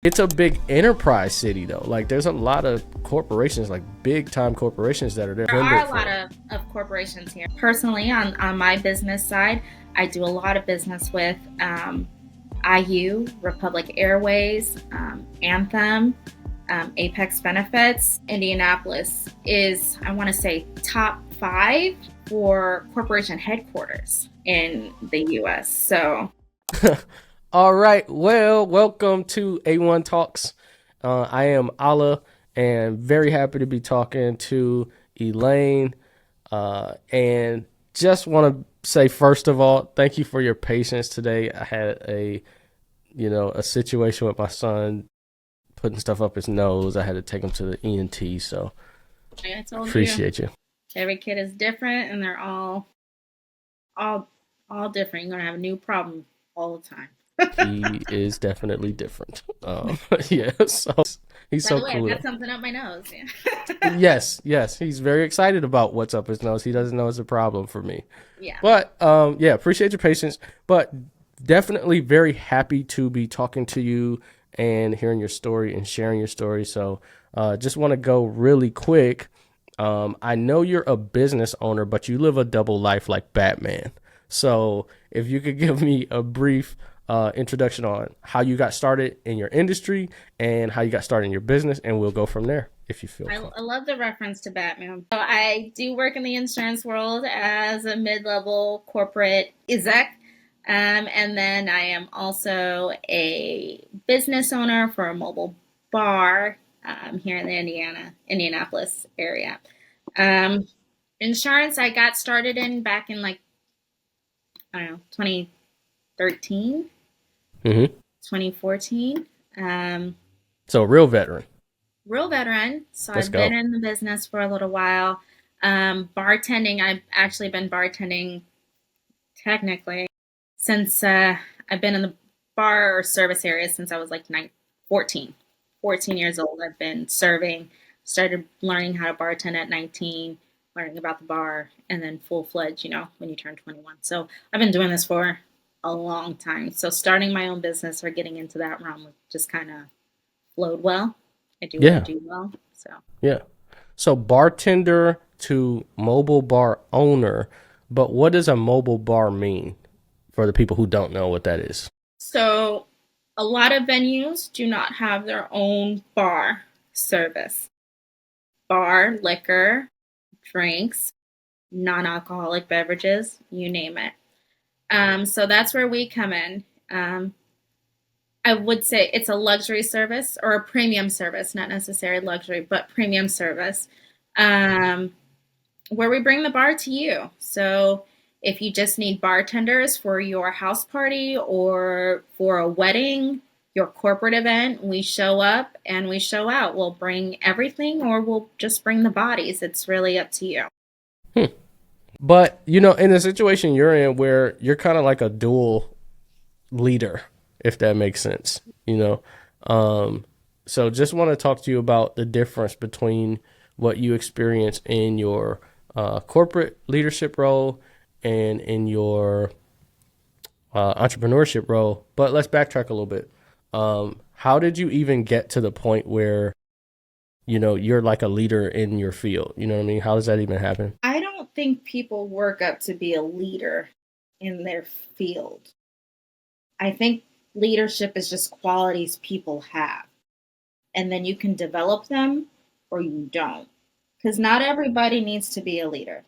It's a big enterprise city though. Like there's a lot of corporations, like big time corporations that are there. There are a lot of corporations here. Personally, on my business side, I do a lot of business with IU, Republic Airways, Anthem, Apex Benefits. Indianapolis is, I want to say, top 5 for corporation headquarters in the US. So, All right. Well, welcome to A1 Talks. I am Allah and very happy to be talking to Elaine. And just want to say, first of all, thank you for your patience today. I had a situation with my son putting stuff up his nose. I had to take him to the ENT. So like I told appreciate you. every kid is different, and they're all different. You're gonna have a new problem all the time. He is definitely different. Yeah, so he's By so the way, cool. I've got something up my nose. Yeah. Yes, he's very excited about what's up his nose. He doesn't know it's a problem for me. Yeah. But yeah, appreciate your patience. But definitely very happy to be talking to you and hearing your story and sharing your story. So just want to go really quick. I know you're a business owner, but you live a double life like Batman. So if you could give me a brief introduction on how you got started in your industry and how you got started in your business, and we'll go from there if you feel I love the reference to Batman. So I do work in the insurance world as a mid-level corporate exec. And then I am also a business owner for a mobile bar here in the Indianapolis area. Um, Insurance I got started in back in, like, I don't know, 2013, hmm 2014. So real veteran. Real veteran. So Let's I've been go. in the business for a little while. Bartending, I've actually been bartending technically since I've been in the bar or service area since I was like 14. 14 years old. I've been serving, started learning how to bartend at 19, learning about the bar, and then full fledged, when you turn 21. So I've been doing this for a long time. So starting my own business or getting into that realm just kind of flowed well. I do what I Yeah, do well. So, yeah. So bartender to mobile bar owner, but what does a mobile bar mean for the people who don't know what that is? so a lot of venues do not have their own bar service. Bar, liquor, drinks, non-alcoholic beverages, you name it. So that's where we come in. I would say it's a luxury service or a premium service, not necessarily luxury, but premium service, um, where we bring the bar to you. So if you just need bartenders for your house party or for a wedding, your corporate event, we show up and we show out. We'll bring everything or we'll just bring the bodies. It's really up to you. Hmm. But in the situation you're in where you're kind of like a dual leader, if that makes sense, Um, so just want to talk to you about the difference between what you experience in your corporate leadership role and in your entrepreneurship role. But let's backtrack a little bit. How did you even get to the point where, you're like a leader in your field? You know what I mean? How does that even happen? I don't think people work up to be a leader in their field. I think leadership is just qualities people have, and then you can develop them or you don't. Because not everybody needs to be a leader.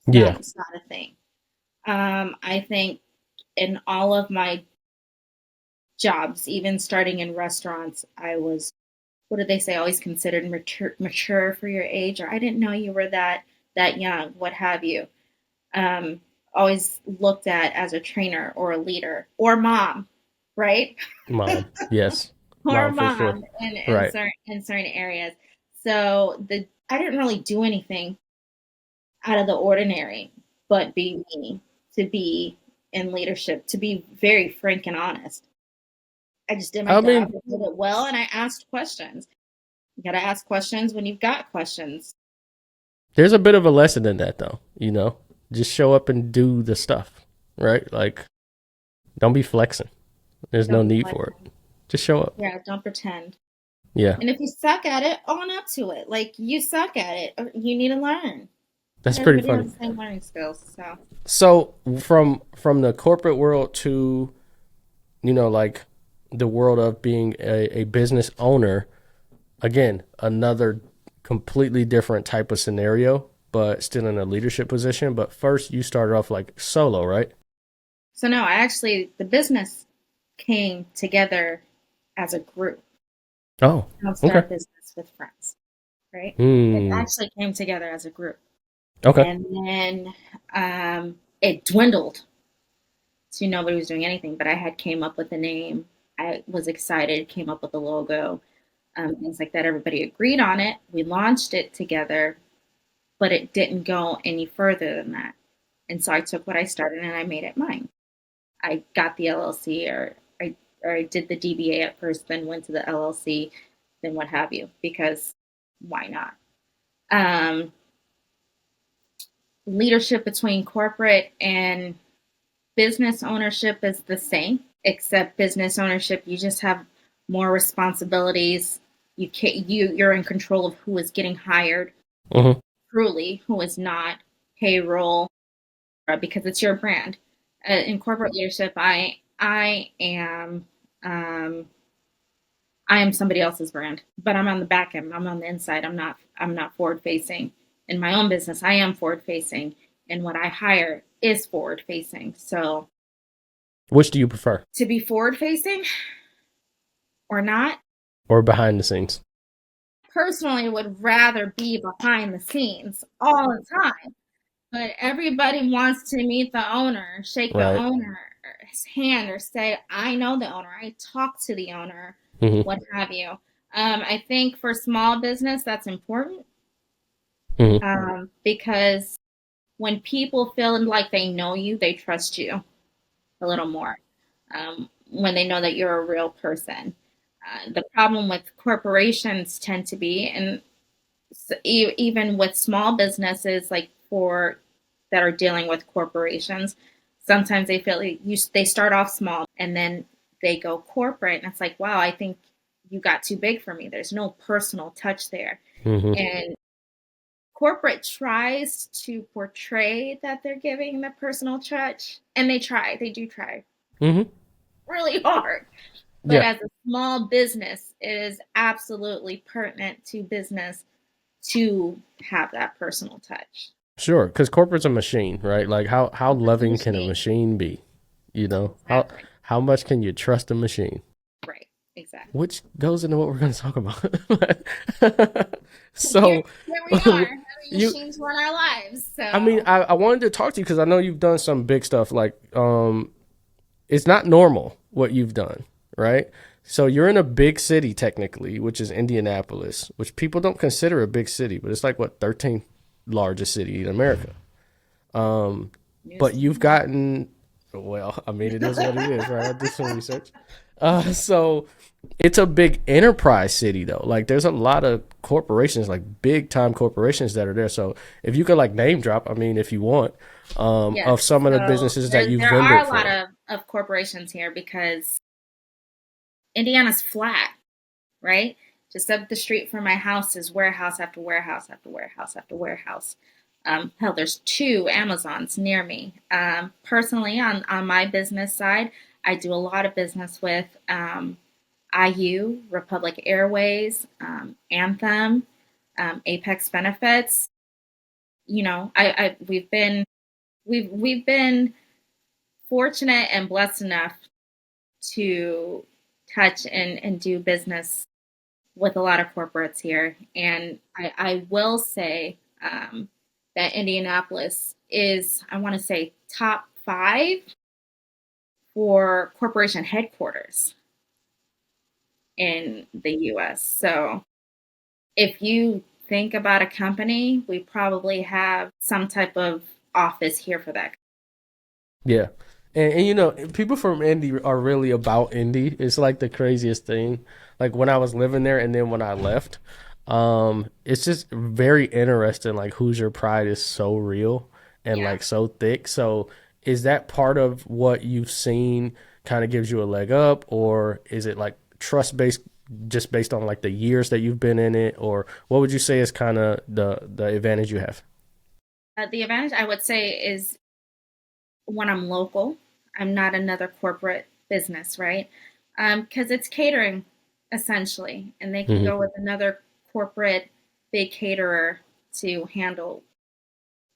Yeah. It's not a thing. I think in all of my jobs, even starting in restaurants, I was, what do they say, always considered mature for your age, or I didn't know you were that young, what have you. Um, Always looked at as a trainer or a leader or mom, right? Mom. Yes. Or Mom for sure. mom in Right. certain areas. So I didn't really do anything out of the ordinary, but be me, to be in leadership, to be very frank and honest. I just did my I job, mean, I did it well, and I asked questions. You got to ask questions when you've got questions. there's a bit of a lesson in that though, just show up and do the stuff, right? Like, don't be flexing. There's no Don't be need like, for it. Just show up. Yeah, don't pretend. Yeah, And if you suck at it, own up to it. Like you suck at it, or you need to learn. that's Not pretty everybody has funny. the same learning skills. So So from the corporate world to, like the world of being a business owner, again, another completely different type of scenario, but still in a leadership position. But first, you started off like solo, right? so no, I actually the business came together as a group. Oh, I don't okay. start business with friends, right? It Hmm. actually came together as a group. Okay. And then it dwindled. So nobody was doing anything, but I had came up with a name. I was excited, came up with a logo, things like that. Everybody agreed on it. We launched it together, but it didn't go any further than that. And so I took what I started and I made it mine. I got the LLC, or I did the DBA at first, then went to the LLC, then what have you, because why not? Um, Leadership between corporate and business ownership is the same, except business ownership, you just have more responsibilities. You're in control of who is getting hired, Hmm. truly, who is not, payroll, because it's your brand. In corporate leadership, um, I am somebody else's brand, but I'm on the back end. I'm on the inside. I'm not forward facing. In my own business, I am forward facing, and what I hire is forward facing. So Which do you prefer, to be forward facing or not, or behind the scenes? personally would rather be behind the scenes all the time. But everybody wants to meet the owner, shake the Right. owner's hand, or say, I know the owner, I talk to the owner, Hmm. what have you. I think for small business, that's important, Hmm. because when people feel like they know you, they trust you a little more, when they know that you're a real person. The problem with corporations tend to be, and even with small businesses, like for that are dealing with corporations, sometimes they feel like they start off small and then they go corporate, and it's like, wow, I think you got too big for me. There's no personal touch there, Hmm. and corporate tries to portray that they're giving the personal touch, and they do try Hmm. really hard. But Yeah. as a small business, it is absolutely pertinent to business to have that personal touch. Sure, because corporate's a machine, right? Like how It's a loving can a machine. machine be? Exactly. How much can you trust a machine? Right. Exactly. Which goes into what we're going to talk about. Here, So, here we are having you, machines run our lives. I mean, So I wanted to talk to you because I know you've done some big stuff. Like, it's not normal what you've done, right? So you're in a big city technically, which is Indianapolis, which people don't consider a big city, but it's like what 13th largest city in America. news But to you've me. gotten, well, I mean, it is what it is, right? I did some research. So it's a big enterprise city though. Like there's a lot of corporations, like big time corporations that are there. So if you could like name drop, I mean, if you want, Yes. of some of the So businesses that you there are vendored a lot for. of corporations here because Indiana's flat, right? Just up the street from my house is warehouse after warehouse after warehouse after warehouse. Hell, there's two Amazons near me. Personally, on my business side, I do a lot of business with IU, Republic Airways, Anthem, Apex Benefits. We've been fortunate and blessed enough to touch and do business with a lot of corporates here. And I will say that Indianapolis is, I want to say, top five for corporation headquarters in the US. So if you think about a company, we probably have some type of office here for that. Yeah. And people from Indy are really about Indy. It's like the craziest thing. Like when I was living there and then when I left, it's just very interesting. Like Hoosier pride is so real and Yeah. like so thick. So is that part of what you've seen kind of gives you a leg up, or is it like trust based, just based on like the years that you've been in it, or what would you say is kind of the advantage you have? The advantage I would say is when I'm local, I'm not another corporate business, right? Because it's catering essentially, and they can Hmm. go with another corporate big caterer to handle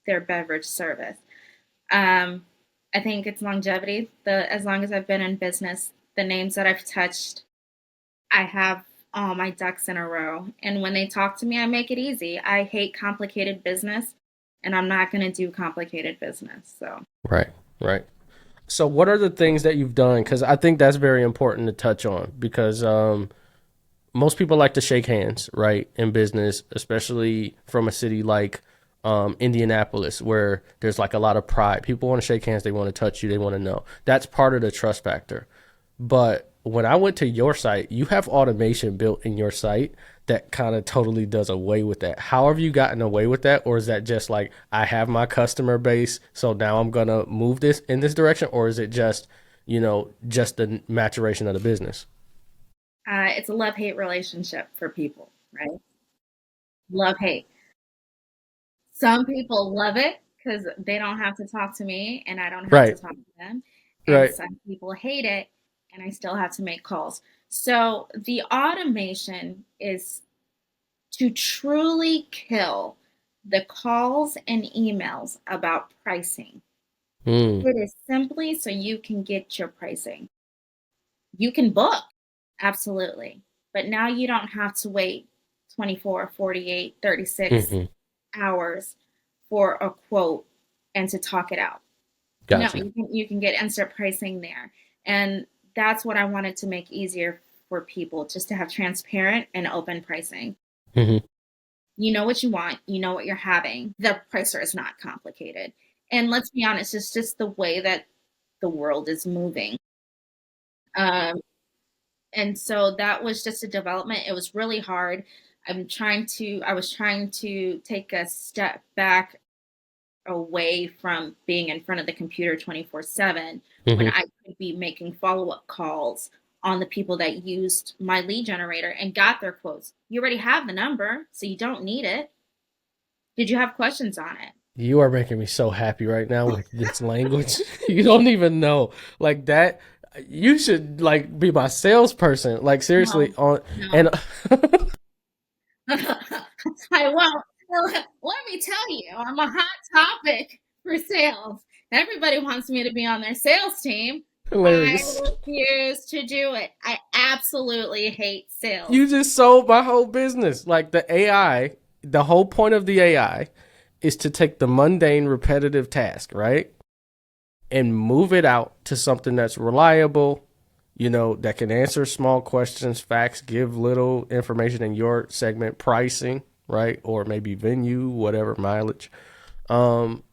their beverage service. Um, I think it's longevity. As long as I've been in business, the names that I've touched, I have all my ducks in a row. And when they talk to me, I make it easy. I hate complicated business, and I'm not going to do complicated business. So, Right, right. So, what are the things that you've done? Because I think that's very important to touch on because most people like to shake hands, right, in business, especially from a city like Indianapolis, where there's like a lot of pride. People want to shake hands, they want to touch you, they want to know. That's part of the trust factor. But when I went to your site, you have automation built in your site that kind of totally does away with that. How have you gotten away with that? Or is that just like, I have my customer base, so now I'm going to move this in this direction? Or is it just, just the maturation of the business? it's a love hate relationship for people, right? Love hate. Some people love it because they don't have to talk to me and I don't have to Right, talk to them. And right. some people hate it and I still have to make calls. So the automation is to truly kill the calls and emails about pricing. Mm, It is simply so you can get your pricing. You can book, absolutely. But now you don't have to wait 24, 48, 36 hmm. hours for a quote and to talk it out. No, Got you. you can get instant pricing there. And that's what I wanted to make easier for people, just to have transparent and open pricing. Hmm. You know what you want, you know what you're having. The pricer is not complicated. And let's be honest, it's just the way that the world is moving. Um, and so that was just a development. It was really hard. I was trying to take a step back away from being in front of the computer 24/7 when Hmm. I could be making follow-up calls on the people that used my lead generator and got their quotes. You already have the number, so you don't need it. Did you have questions on it? You are making me so happy right now with this language. You don't even know. Like that, you should like be my salesperson. Like seriously No, on and no. I won't. Well, let me tell you, I'm a hot topic for sales. Everybody wants me to be on their sales team. I hilarious. refuse to do it. I absolutely hate You sales. just sold my whole business. Like the AI, the whole point of the AI is to take the mundane, repetitive task, right? And move it out to something that's reliable, that can answer small questions, facts, give little information in your segment, pricing, right? Or maybe venue, whatever, mileage. Um,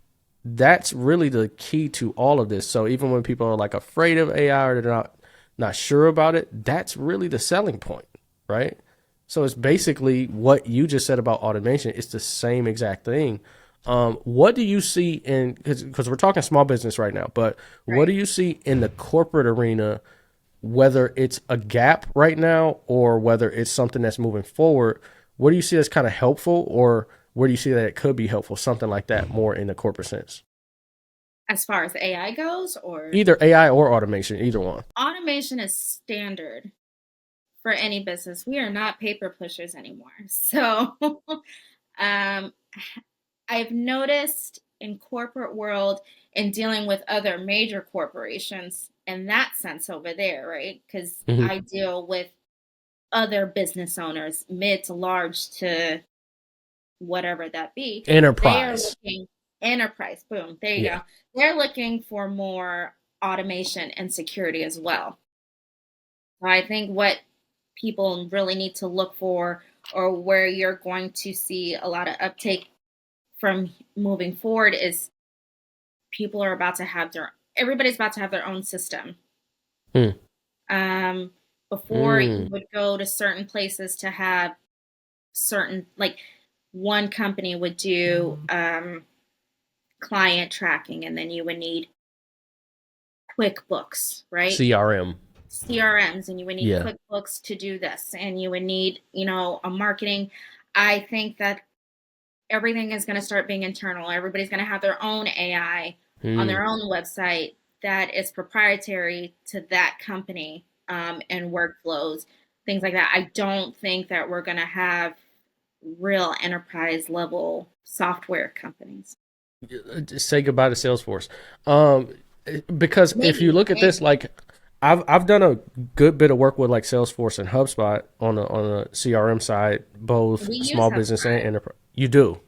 that's really the key to all of this. So even when people are like afraid of AI or they're not sure about it, that's really the selling point, right? So it's basically what you just said about automation. It's the same exact thing. What do you see in, because we're talking small business right now, but what do Right. you see in the corporate arena, whether it's a gap right now or whether it's something that's moving forward? What do you see as kind of helpful, or where do you see that it could be helpful, something like that, more in the corporate sense? As far as AI goes, or Either AI or automation, either one. automation is standard for any business. We are not paper pushers anymore. So um, I've noticed in corporate world and dealing with other major corporations in that sense over there, right? Because Hmm. I deal with other business owners, mid to large to whatever that be. They are Enterprise. looking enterprise. Boom. There you Yeah. go. They're looking for more automation and security as well. So I think what people really need to look for, or where you're going to see a lot of uptake from moving forward, is people are about to have everybody's about to have their own system. Hmm. Um, Before you Mm. would go to certain places to have certain, like one company would do client tracking, and then you would need QuickBooks, right? CRM. CRMs, and you would need Yeah. QuickBooks to do this, and you would need, a marketing. I think that everything is going to start being internal. Everybody's going to have their own AI on Hmm. their own website that is proprietary to that company, and workflows, things like that. I don't think that we're going to have real enterprise level software companies. Just say goodbye to Salesforce. Um, because if you Maybe, look at this, maybe. like I've done a good bit of work with like Salesforce and HubSpot on the CRM side, both We use small business and HubSpot. enterprise. You do.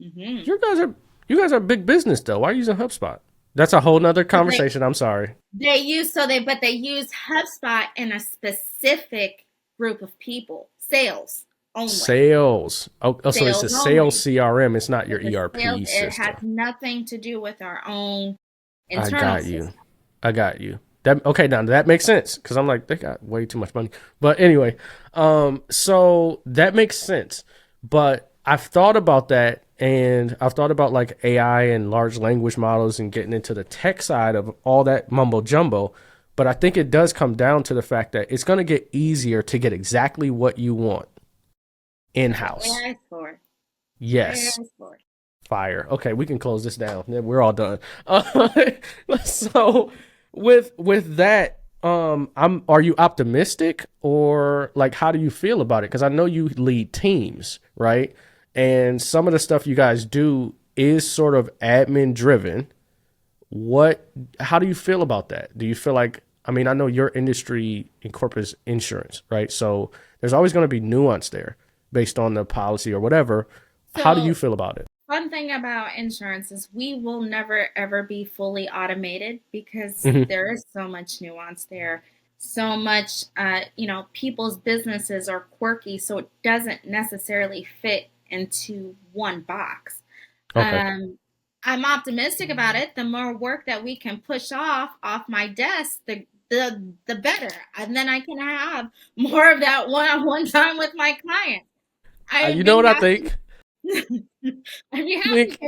Mm-hmm. You guys are you guys are big business though. Why are you using HubSpot? That's a whole nother But they conversation. I'm sorry. they use so they but they use HubSpot in a specific group of people, sales only, Sales. Oh, so it's a sales sales only. CRM. It's not your It's a sales. ERP It has system. nothing to do with our own I internal got you. system. I got you. That okay? Now that makes sense because I'm like they got way too much money. But anyway, so that makes sense. But I've thought about that, and I've thought about like AI and large language models and getting into the tech side of all that mumbo jumbo. But I think it does come down to the fact that it's going to get easier to get exactly what you want in That's what house. AI is for. AI Yes, is for. fire. Okay, we can close this down. We're all done. So with that, I'm. Are you optimistic or like how do you feel about it? Because I know you lead teams, right? And some of the stuff you guys do is sort of admin driven. What? How do you feel about that? Do you feel like? I mean, I know your industry incorporates insurance, right? So there's always going to be nuance there based on the policy or whatever. How do you So, feel about it? fun thing about insurance is we will never ever be fully automated because Hmm. there is so much nuance there. So much, people's businesses are quirky, so it doesn't necessarily fit into one box. Okay. Um, I'm optimistic about it. The more work that we can push off my desk, the better, and then I can have more of that one-on-one time with my client. You I'd know be what I happy. think? I'd be I happy. think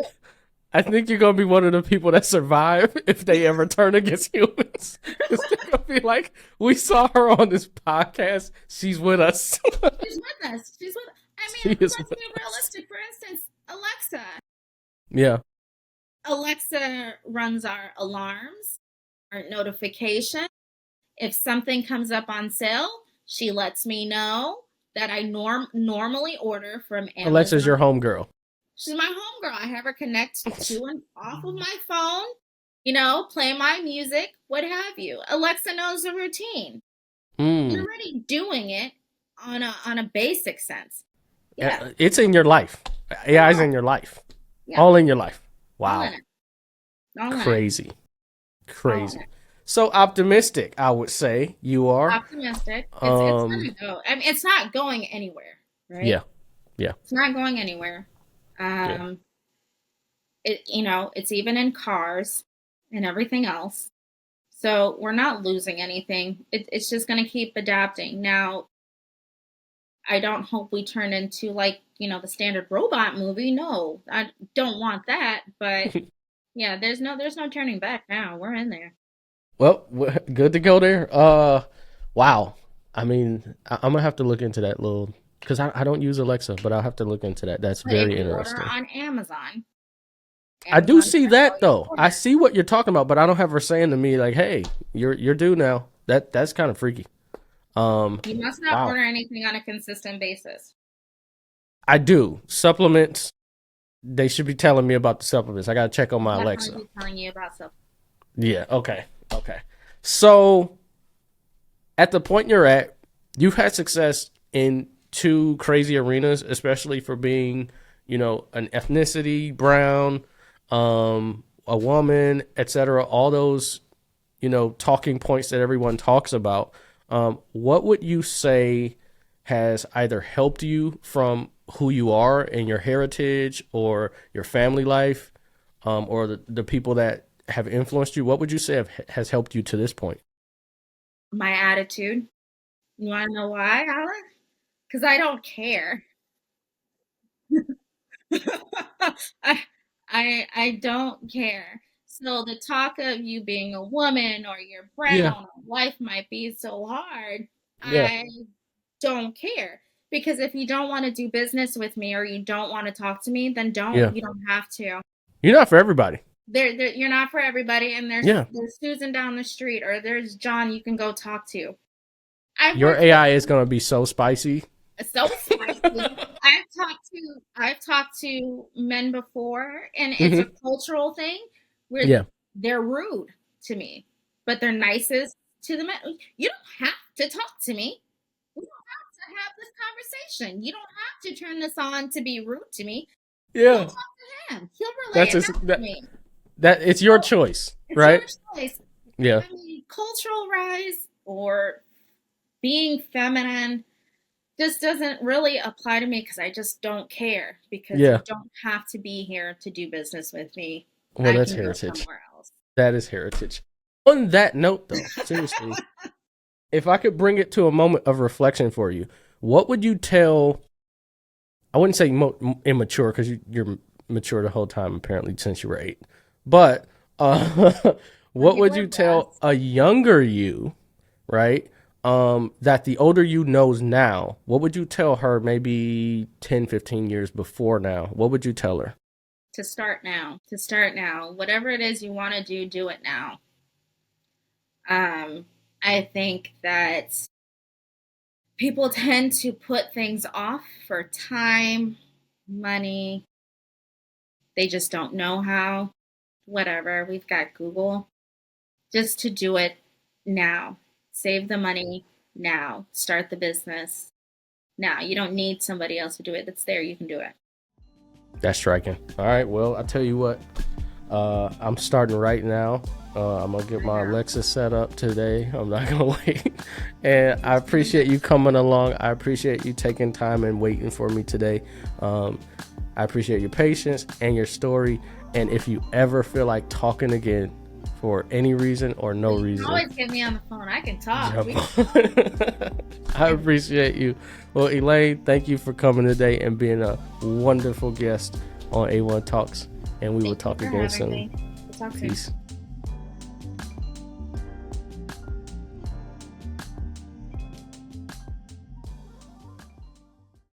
I think you're gonna be one of the people that survive if they ever turn against humans. Because they're gonna be like, we saw her on this podcast. She's with us. She's with us. She's with. I She mean, is let's with be us. realistic. For instance, Alexa. Yeah. Alexa runs our alarms, our notification. If something comes up on sale, she lets me know that I normally order from Alexa's your Amazon. homegirl. She's my homegirl. I have her connect to and off of my phone. Play my music, what have you. Alexa knows the routine. You're Mm. already doing it on a basic sense. Yeah, It's in your life. it AI's is. in your life. Yeah, All in your life. all in Wow. it. All in it. Crazy. All in Crazy. it. So optimistic, I would say you are. Optimistic. It's Um. gonna go. I mean, it's not going anywhere, right? Yeah. Yeah. It's not going anywhere. Yeah. Um, it's even in cars and everything else. So we're not losing anything. It's just going to keep adapting. Now, I don't hope we turn into like, the standard robot movie. No, I don't want that. But yeah, there's no turning back now. We're in there. Well, good to go there. Wow. I mean, I'm gonna have to look into that little because I don't use Alexa, but I'll have to look into that. That's But if very you order interesting. on Amazon, I do Amazon's see going to know that your though. I order. see what you're talking about, but I don't have her saying to me like, "Hey, you're due now." That's kind of freaky. You must not Wow. order anything on a consistent basis. I do supplements. They should be telling me about the supplements. I gotta check on my Definitely Alexa. be telling you about stuff. Yeah. Okay. Okay. So at the point you're at, you've had success in two crazy arenas, especially for being, an ethnicity, brown, a woman, etc. All those, talking points that everyone talks about. What would you say has either helped you from who you are and your heritage or your family life, or the people that have influenced you? What would you say has helped you to this point? My attitude. You want to know why, Alex? Because I don't care. I, I don't care. So the talk of you being a woman or you're Yeah. brown, or life might be so hard. Yeah. I don't care. Because if you don't want to do business with me or you don't want to talk to me, then don't. Yeah. You don't have to. You're not for everybody. You're not for everybody. And Yeah. there's Susan down the street, or there's John you can go talk to. I've Your worked with AI is going to be so spicy. so spicy. I've talked to men before, and it's a Hmm. cultural thing where Yeah. they're rude to me, but they're nicest to the men. You don't have to talk to me. We don't have to have this conversation. You don't have to turn this on to be rude to me. Go Yeah. talk to him. He'll relay That's it just, back to me. that it's your choice, It's your right? choice. Yeah. I mean, cultural rise or being feminine just doesn't really apply to me because I just don't care, because you Yeah. don't have to be here to do business with me. Well, I that's can go heritage. somewhere else. That is heritage. On that note, though, seriously, if I could bring it to a moment of reflection for you, what would you tell? I wouldn't say immature, because you're mature the whole time, apparently, since you were 8. But what You would were you tell blessed. a younger you, right? That the older you knows now, what would you tell her maybe 10, 15 years before now? What would you tell her? To start now. To start now. Whatever it is you want to do it now. I think that people tend to put things off for time, money. They just don't know how. Whatever. We've got Google. Just to do it now. Save the money now. Start the business now. You don't need somebody else to do it. That's there. You can do it. That's striking. All right. Well, I tell you what, I'm starting right now. I'm gonna get my Alexa set up today. I'm not gonna wait. And I appreciate you coming along. I appreciate you taking time and waiting for me today. I appreciate your patience and your story. And if you ever feel like talking again for any reason or no You can reason, always get me on the phone. I can talk. jump on. I appreciate you. Well, Elaine, thank you for coming today and being a wonderful guest on A1 Talks. And we will Thank you talk for again having soon. me. We'll talk soon. Peace.